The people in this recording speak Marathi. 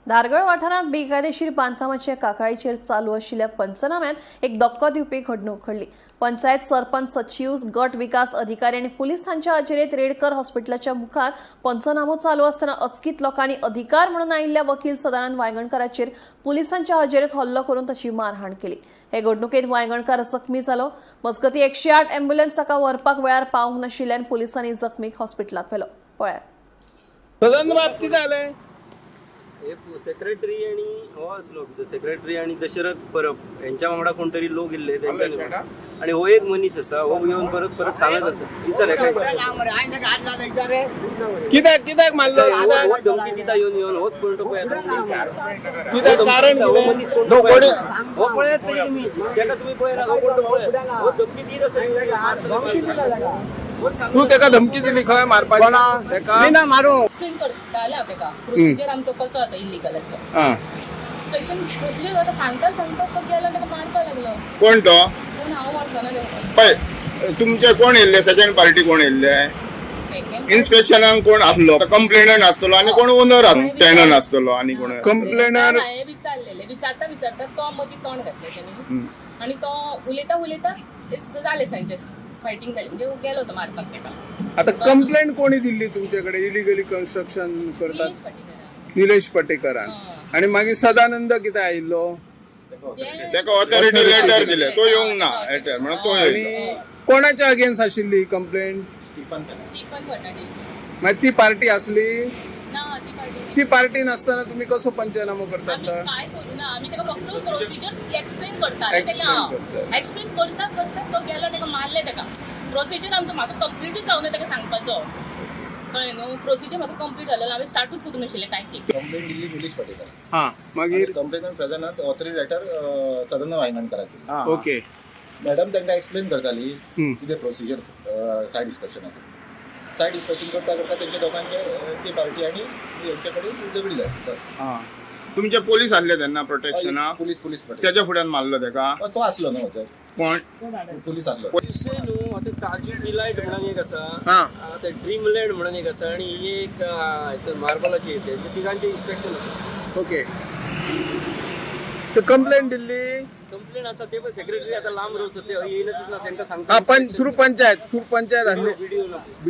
धारगळ वाठारात बेकायदेशीर बांधकामाच्या काकाळीचेर चालू आशिल्ल्या पंचनाम्यात एक धक्को दिवपी घडणूक घडली। पंचायत सरपंच सचिव, गट विकास अधिकारी आणि पुलिसांच्या हाजेरीत रेडकर हॉस्पिटलाच्या मुखार पंचनामो चालू असताना अचकीत लोकांनी अधिकार म्हणून आयिल्ल्या वकील सदानंद वांयगणकाराचेर पुलिसांच्या हाजेरीत हल्लो करून ताची मारहाण केली। हे घडणुकेत वांयगणकार जखमी जालो। मजगतीं 108 अँब्युलन्स ताका व्हरपाक वेळार पावंक नाशिल्ल्यान पुलिसांनी जखमीक हॉस्पिटलात व्हेलो। पळयात सदन बाब कितें जालें? सेक्रेटरी आणि हो असलो सेक्रेटरी आणि दशरथ परब यांच्या वांगडा कोण तरी लोक इल्ले आणि हो एक मनीस असा हो येऊन परत परत सांगत असा कित्याक मारलो? हो धमकी दिता येऊन होत कोण तो कित्याक कारण हो मनीस कोण तो हो पळयात तरी तुम्ही तेका तुम्ही पळयना हो कोण तो पळय हो धमकी दीत असा तू तेका धमकी दिली खंय मारपाची? तेका ना मारू एक्सप्लेन करताले हांव तेका प्रोसिजर आमचो कसो आतां इल्लिगलाचो इन्स्पेक्शन प्रोसिजर आतां सांगता तो गेलो तेका मारपा लागलो। कोण तो? पूण हांव वळखना तेका। पळय तुमचे कोण येयल्ले? सेकंड पार्टी कोण येयल्ले? सेकंड इन्स्पेक्शनाक कोण आसलो? कंप्लेनंट आसतलो आणि कोण ओनर टेनंट आसतलो आणि कोण? कंप्लेनर हांवें विचारलेले विचारता तो मदीं तोंड घातलें तेणी आनी तो उलयता जालें सायंटिस्ट फायटींग जाली म्हणजे गेलो तो मारपाक तेका। आता कंप्लेंट कोणी दिल्ली तुमच्याकडे इलिगली कन्स्ट्रक्शन करतात? निलेश पटेकरान आणि मागीर सदानंद कितें आयिल्लो? तेका ऑथॉरिटी लेटर दिले तो येवंक ना लेटर म्हणून तो येयलो। आणि कोणाच्या अगेन्स्ट आशिल्ली कंप्लेंट? स्टीफन फर्नांडीस मागीर ती पार्टी असली? ना ती पार्टी ती पार्टी नसताना तुम्ही कसो पंचनामो करतात? आमी काय करू ना आमी तेका फक्त प्रोसिजर एक्सप्लेन करता Explain तेका एक्सप्लेन करता तो गेलो तेका मारले तेका। प्रोसिजर आमचो म्हाका कंप्लीटच जावना तेका सांगपाचो कळ्ळें न्हू। प्रोसिजर म्हाका कंप्लीट जालेलो हांवें स्टार्टूच करूं नाशिल्लें कांय ते। कंप्लेंट दिल्ली निलेश पटेकर हां मागीर कंप्लेंट प्रेझेंट ऑथॉरिटी लेटर सदन वांयगणकाराक ओके मॅडम तांकां एक्सप्लेन करताली कितें प्रोसिजर सायड इन्स्पेक्शनाचो। सायड इन्स्पेक्शन करता तेंच्या दोगांचे ती पार्टी आनी हेंचे कडेन झगडी जाली। हां तुमचे पोलीस आसले तेन्ना प्रोटेक्शनाक? पुलीस पटेकर त्याच्या फुड्यान मारलो तेका तो आसलो न्हू सर कोण? पुलीस आसलो। विषय न्हू आता काजू डिलायट म्हणून एक आसा हां ते ड्रीमलँड म्हणून एक आसा आणि ही एक मार्बलाची येते तिघांचे इन्स्पेक्शन आसा। ओके कंप्लेंट दिल्ली कंप्लेंट आसा ते पण सेक्रेटरी आता लांब रावतात ते येयनात ना तांकां हां सांगता थ्रू पंचायत आसली व्हिडिओ